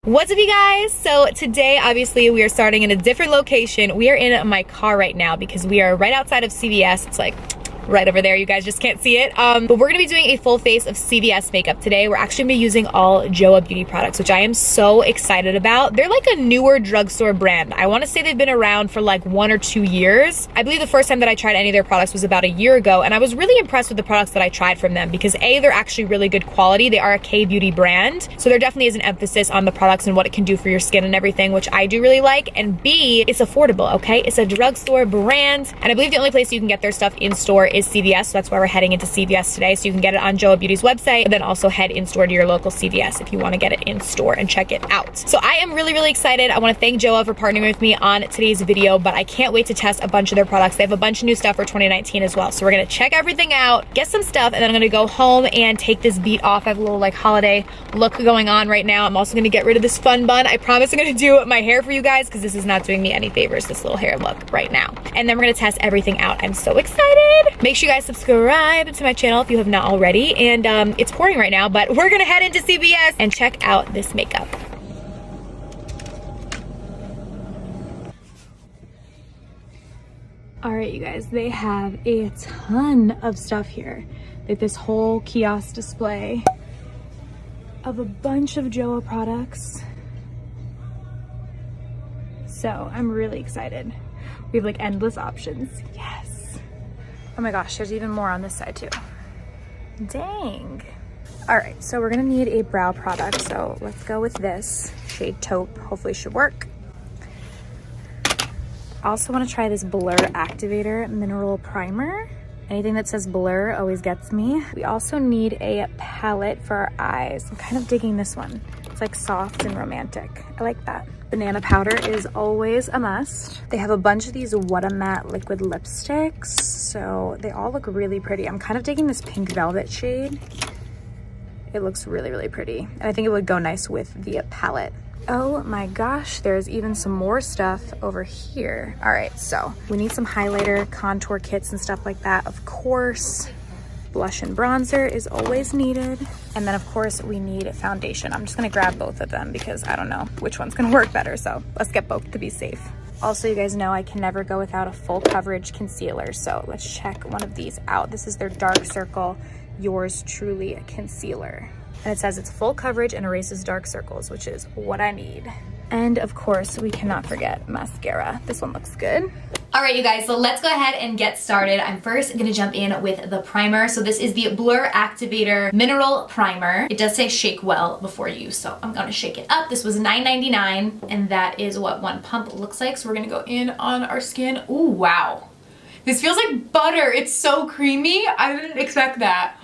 What's up, you guys? So today, obviously, we are starting in a different location. We are in my car right now because we are right outside of CVS. It's like right over there. You guys just can't see it. But we're gonna be doing a full face of CVS makeup today. We're actually gonna be using all Joa Beauty products, which I am so excited about. They're like a newer drugstore brand. I wanna say they've been around for like 1 or 2 years. I believe the first time that I tried any of their products was about a year ago, and I was really impressed with the products that I tried from them because A, they're actually really good quality. They are a K-beauty brand, so there definitely is an emphasis on the products and what it can do for your skin and everything, which I do really like. And B, it's affordable, okay? It's a drugstore brand, and I believe the only place you can get their stuff in store is CVS, so that's why we're heading into CVS today. So you can get it on Joa Beauty's website, but then also head in store to your local CVS if you want to get it in store and check it out. So I am really, really excited. I want to thank Joa for partnering with me on today's video, but I can't wait to test a bunch of their products. They have a bunch of new stuff for 2019 as well. So we're going to check everything out, get some stuff, and then I'm going to go home and take this beat off. I have a little like holiday look going on right now. I'm also going to get rid of this fun bun. I promise I'm going to do my hair for you guys because this is not doing me any favors, this little hair look right now. And then we're going to test everything out. I'm so excited. Make sure you guys subscribe to my channel if you have not already. And it's pouring right now, but we're gonna head into CVS and check out this makeup. All right, you guys, they have a ton of stuff here. They have this whole kiosk display of a bunch of Joa products. So I'm really excited. We have like endless options. Yes. Oh my gosh, there's even more on this side too. Dang. All right, so we're gonna need a brow product. So let's go with this shade Taupe. Hopefully it should work. I also wanna try this Blur Activator Mineral Primer. Anything that says blur always gets me. We also need a palette for our eyes. I'm kind of digging this one. It's like soft and romantic. I like that. Banana powder is always a must. They have a bunch of these What a Matte liquid lipsticks. So they all look really pretty. I'm kind of digging this Pink Velvet shade. It looks really, really pretty. And I think it would go nice with the palette. Oh my gosh, there's even some more stuff over here. All right, so we need some highlighter, contour kits and stuff like that. Of course, blush and bronzer is always needed. And then of course we need foundation. I'm just gonna grab both of them because I don't know which one's gonna work better. So let's get both to be safe. Also, you guys know I can never go without a full coverage concealer. So let's check one of these out. This is their Dark Circle Yours Truly concealer. And it says it's full coverage and erases dark circles, which is what I need. And of course, we cannot forget mascara. This one looks good. All right, you guys, so let's go ahead and get started. I'm first gonna jump in with the primer. So this is the Blur Activator Mineral Primer. It does say shake well before use, so I'm gonna shake it up. This was $9.99, and that is what one pump looks like. So we're gonna go in on our skin. Ooh, wow. This feels like butter. It's so creamy. I didn't expect that.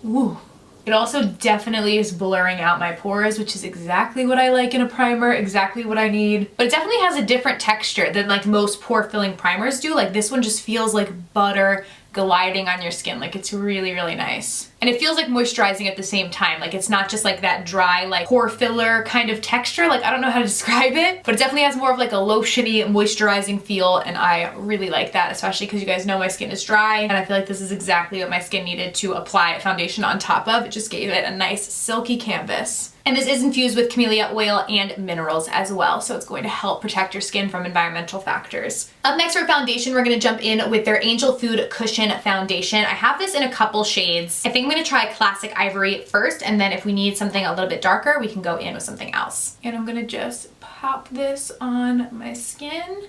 Ooh. It also definitely is blurring out my pores, which is exactly what I like in a primer, exactly what I need. But it definitely has a different texture than like most pore filling primers do. Like this one just feels like butter gliding on your skin. Like it's really, really nice. And it feels like moisturizing at the same time. Like it's not just like that dry, like pore filler kind of texture. Like I don't know how to describe it, but it definitely has more of like a lotiony, moisturizing feel. And I really like that, especially because you guys know my skin is dry. And I feel like this is exactly what my skin needed to apply a foundation on top of. It just gave it a nice silky canvas. And this is infused with camellia oil and minerals as well, so it's going to help protect your skin from environmental factors. Up next for foundation, we're going to jump in with their Angel Food Cushion Foundation. I have this in a couple shades. I think I'm going to try Classic Ivory first, and then if we need something a little bit darker, we can go in with something else. And I'm going to just pop this on my skin.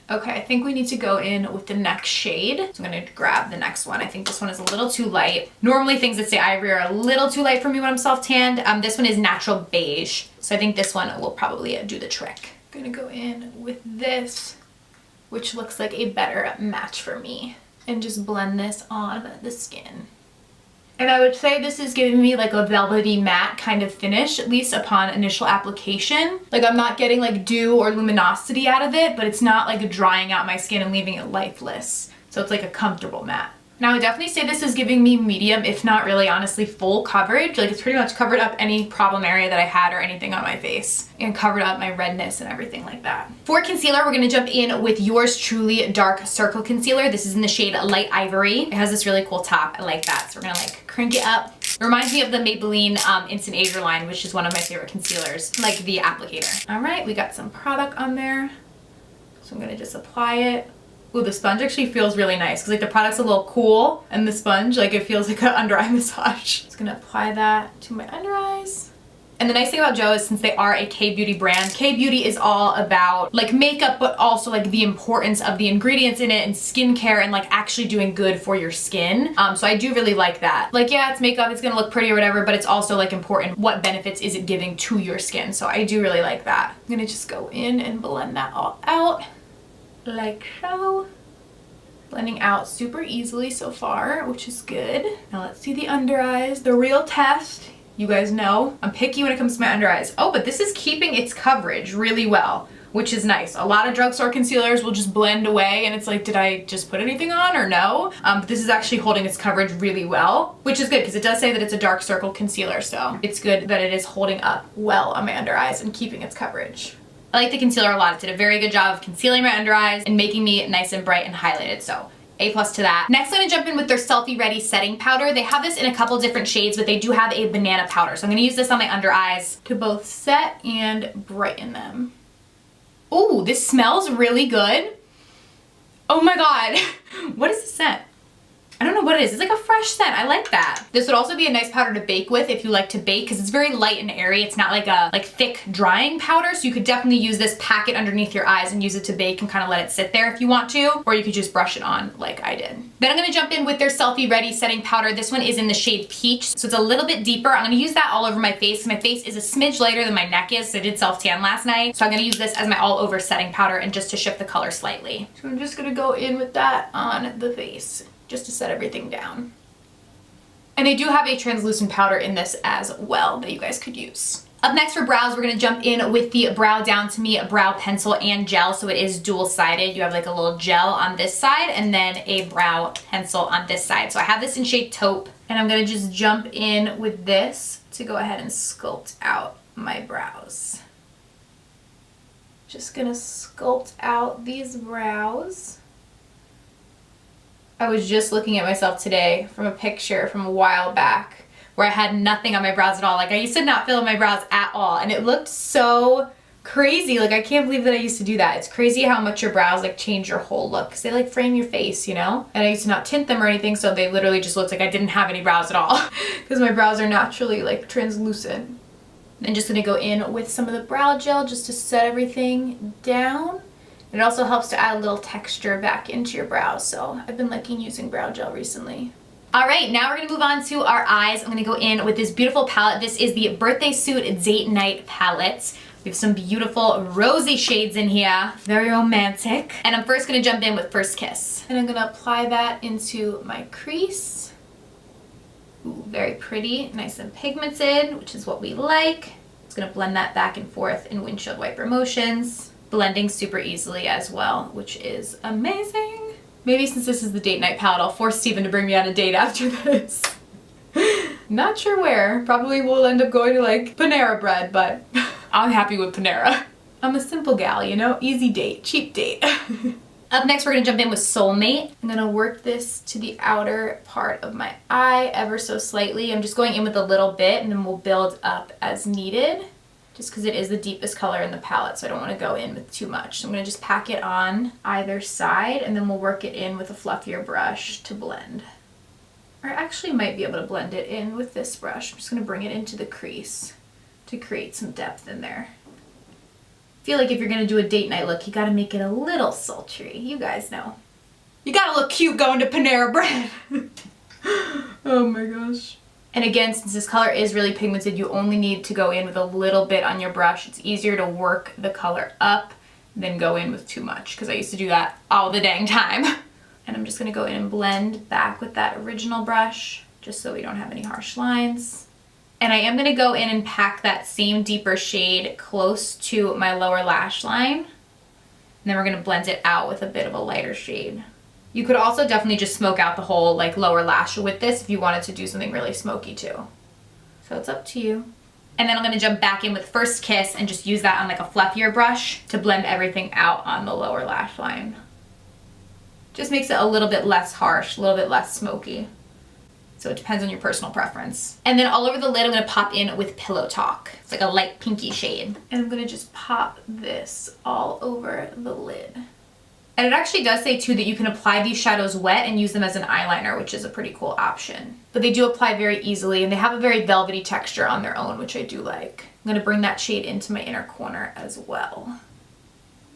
Okay, I think we need to go in with the next shade. So I'm gonna grab the next one. I think this one is a little too light. Normally things that say ivory are a little too light for me when I'm self-tanned. This one is natural beige. So I think this one will probably do the trick. I'm gonna go in with this, which looks like a better match for me. And just blend this on the skin. And I would say this is giving me like a velvety matte kind of finish, at least upon initial application. Like I'm not getting like dew or luminosity out of it, but it's not like drying out my skin and leaving it lifeless. So it's like a comfortable matte. Now I would definitely say this is giving me medium, if not really honestly full coverage. Like it's pretty much covered up any problem area that I had or anything on my face and covered up my redness and everything like that. For concealer, we're gonna jump in with Yours Truly Dark Circle Concealer. This is in the shade Light Ivory. It has this really cool top. I like that. So we're gonna like crank it up It reminds me of the Maybelline Instant Ager line, which is one of my favorite concealers, like the applicator. All right, we got some product on there. So I'm gonna just apply it. Ooh, the sponge actually feels really nice because like the product's a little cool and the sponge, like it feels like an under eye massage. Just gonna apply that to my under eyes. And the nice thing about Joe is since they are a K-beauty brand, K-beauty is all about like makeup, but also like the importance of the ingredients in it and skincare and like actually doing good for your skin. So I do really like that. Like, yeah, it's makeup, it's gonna look pretty or whatever, but it's also like important. What benefits is it giving to your skin? So I do really like that. I'm gonna just go in and blend that all out like so. Blending out super easily so far, which is good. Now let's see the under eyes, the real test. You guys know I'm picky when it comes to my under eyes. Oh, but this is keeping its coverage really well, which is nice. A lot of drugstore concealers will just blend away and it's like, did I just put anything on or no? But this is actually holding its coverage really well, which is good because it does say that it's a dark circle concealer. So it's good that it is holding up well on my under eyes and keeping its coverage. I like the concealer a lot. It did a very good job of concealing my under eyes and making me nice and bright and highlighted. So A+ to that. Next, I'm gonna jump in with their Selfie Ready Setting Powder. They have this in a couple different shades, but they do have a banana powder. So I'm gonna use this on my under eyes to both set and brighten them. Ooh, this smells really good. Oh my God, what is this scent? I don't know what it is. It's like a fresh scent. I like that. This would also be a nice powder to bake with if you like to bake because it's very light and airy. It's not like a thick drying powder. So you could definitely use this, pack it underneath your eyes and use it to bake and kind of let it sit there if you want to, or you could just brush it on like I did. Then I'm gonna jump in with their Selfie Ready Setting Powder. This one is in the shade Peach. So it's a little bit deeper. I'm gonna use that all over my face. My face is a smidge lighter than my neck is. So I did self-tan last night. So I'm gonna use this as my all over setting powder and just to shift the color slightly. So I'm just gonna go in with that on the face, just to set everything down. And I do have a translucent powder in this as well that you guys could use. Up next for brows, we're gonna jump in with the Brow Down to Me brow pencil and gel. So it is dual-sided. You have like a little gel on this side and then a brow pencil on this side. So I have this in shade Taupe and I'm gonna just jump in with this to go ahead and sculpt out my brows. Just gonna sculpt out these brows. I was just looking at myself today from a picture from a while back where I had nothing on my brows at all. Like I used to not fill in my brows at all and it looked so crazy. Like I can't believe that I used to do that. It's crazy how much your brows like change your whole look because they like frame your face, you know? And I used to not tint them or anything, so they literally just looked like I didn't have any brows at all because my brows are naturally like translucent. I'm just gonna go in with some of the brow gel just to set everything down. It also helps to add a little texture back into your brows, so I've been liking using brow gel recently. All right, now we're gonna move on to our eyes. I'm gonna go in with this beautiful palette. This is the Birthday Suit Date Night palette. We have some beautiful rosy shades in here, very romantic. And I'm first gonna jump in with First Kiss. And I'm gonna apply that into my crease. Ooh, very pretty, nice and pigmented, which is what we like. Just gonna blend that back and forth in windshield wiper motions. Blending super easily as well, which is amazing. Maybe since this is the date night palette, I'll force Steven to bring me on a date after this. Not sure where. Probably we'll end up going to like Panera Bread, but I'm happy with Panera. I'm a simple gal, you know? Easy date, cheap date. Up next, we're gonna jump in with Soulmate. I'm gonna work this to the outer part of my eye ever so slightly. I'm just going in with a little bit and then we'll build up as needed, just because it is the deepest color in the palette, so I don't want to go in with too much. So I'm going to just pack it on either side and then we'll work it in with a fluffier brush to blend. Or I actually might be able to blend it in with this brush. I'm just going to bring it into the crease to create some depth in there. I feel like if you're going to do a date night look, you got to make it a little sultry. You guys know. You got to look cute going to Panera Bread. Oh my gosh. And again, since this color is really pigmented, you only need to go in with a little bit on your brush. It's easier to work the color up than go in with too much, because I used to do that all the dang time. And I'm just gonna go in and blend back with that original brush, just so we don't have any harsh lines. And I am gonna go in and pack that same deeper shade close to my lower lash line. And then we're gonna blend it out with a bit of a lighter shade. You could also definitely just smoke out the whole like lower lash with this if you wanted to do something really smoky too. So it's up to you. And then I'm gonna jump back in with First Kiss and just use that on like a fluffier brush to blend everything out on the lower lash line. Just makes it a little bit less harsh, a little bit less smoky. So it depends on your personal preference. And then all over the lid, I'm gonna pop in with Pillow Talk. It's like a light pinky shade. And I'm gonna just pop this all over the lid. And it actually does say too that you can apply these shadows wet and use them as an eyeliner, which is a pretty cool option. But they do apply very easily and they have a very velvety texture on their own, which I do like. I'm gonna bring that shade into my inner corner as well.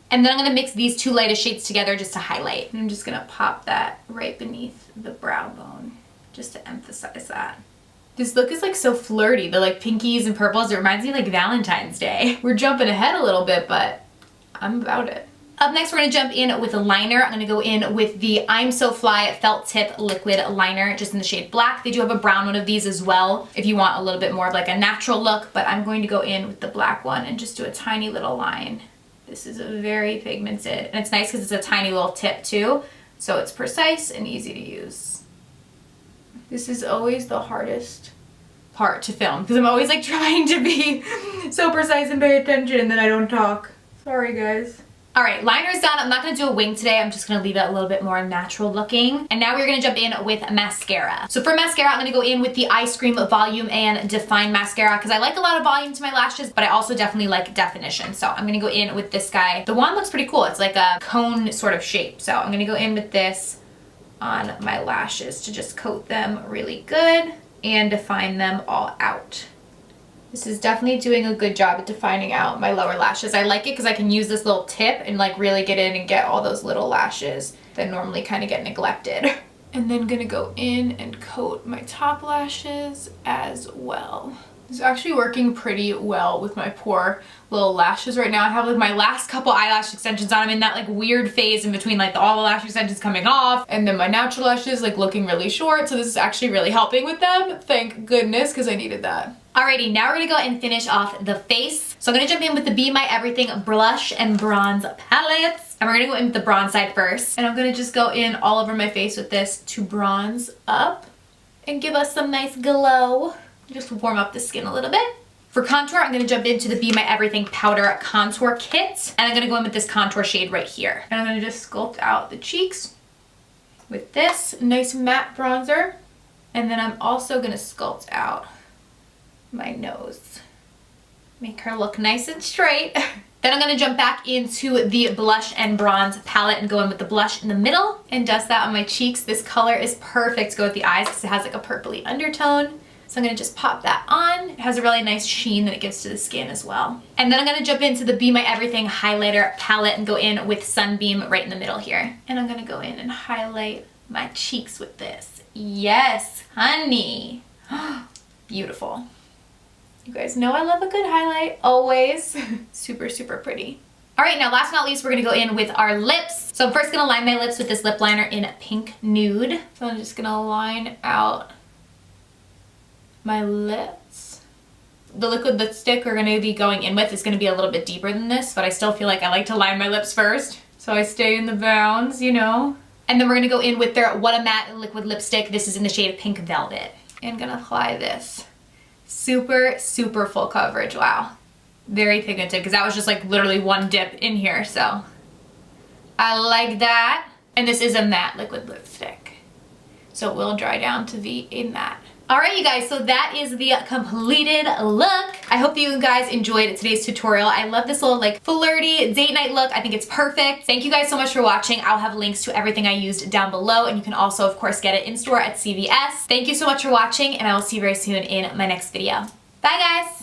And then I'm gonna mix these two lightest shades together just to highlight. And I'm just gonna pop that right beneath the brow bone, just to emphasize that. This look is like so flirty. The like pinkies and purples, it reminds me of like Valentine's Day. We're jumping ahead a little bit, but I'm about it. Up next, we're gonna jump in with a liner. I'm gonna go in with the I'm So Fly Felt Tip Liquid Liner, just in the shade Black. They do have a brown one of these as well, if you want a little bit more of like a natural look, but I'm going to go in with the black one and just do a tiny little line. This is very pigmented, and it's nice because it's a tiny little tip too, so it's precise and easy to use. This is always the hardest part to film, because I'm always like trying to be so precise and pay attention, and then I don't talk. Sorry, guys. All right, liner's done. I'm not gonna do a wing today. I'm just gonna leave it a little bit more natural looking. And now we're gonna jump in with mascara. So for mascara, I'm gonna go in with the Ice Cream Volume and Define Mascara because I like a lot of volume to my lashes, but I also definitely like definition. So I'm gonna go in with this guy. The wand looks pretty cool. It's like a cone sort of shape. So I'm gonna go in with this on my lashes to just coat them really good and define them all out. This is definitely doing a good job at defining out my lower lashes. I like it because I can use this little tip and like really get in and get all those little lashes that normally kind of get neglected. And then gonna go in and coat my top lashes as well. It's actually working pretty well with my poor little lashes right now. I have like my last couple eyelash extensions on. I'm in that like weird phase in between like all the lash extensions coming off and then my natural lashes like looking really short. So this is actually really helping with them. Thank goodness, because I needed that. Alrighty, now we're gonna go and finish off the face. So I'm gonna jump in with the Be My Everything Blush and Bronze Palettes. And we're gonna go in with the bronze side first. And I'm gonna just go in all over my face with this to bronze up and give us some nice glow. Just warm up the skin a little bit. For contour, I'm gonna jump into the Be My Everything Powder Contour Kit. And I'm gonna go in with this contour shade right here. And I'm gonna just sculpt out the cheeks with this nice matte bronzer. And then I'm also gonna sculpt out my nose. Make her look nice and straight. Then I'm gonna jump back into the blush and bronze palette and go in with the blush in the middle and dust that on my cheeks. This color is perfect to go with the eyes because it has like a purpley undertone. So I'm gonna just pop that on. It has a really nice sheen that it gives to the skin as well. And then I'm gonna jump into the Be My Everything highlighter palette and go in with Sunbeam right in the middle here. And I'm gonna go in and highlight my cheeks with this. Yes, honey. Beautiful. You guys know I love a good highlight, always. Super, super pretty. All right, now last but not least, we're gonna go in with our lips. So I'm first gonna line my lips with this lip liner in Pink Nude. So I'm just gonna line out my lips. The liquid lipstick we're gonna be going in with is gonna be a little bit deeper than this, but I still feel like I like to line my lips first. So I stay in the bounds, you know. And then we're gonna go in with their What a Matte liquid lipstick. This is in the shade Pink Velvet. And gonna apply this. Super, super full coverage, wow. Very pigmented, because that was just like literally one dip in here, so. I like that. And this is a matte liquid lipstick. So it will dry down to be a matte. All right, you guys, so that is the completed look. I hope that you guys enjoyed today's tutorial. I love this little like flirty date night look. I think it's perfect. Thank you guys so much for watching. I'll have links to everything I used down below, and you can also, of course, get it in store at CVS. Thank you so much for watching, and I will see you very soon in my next video. Bye, guys.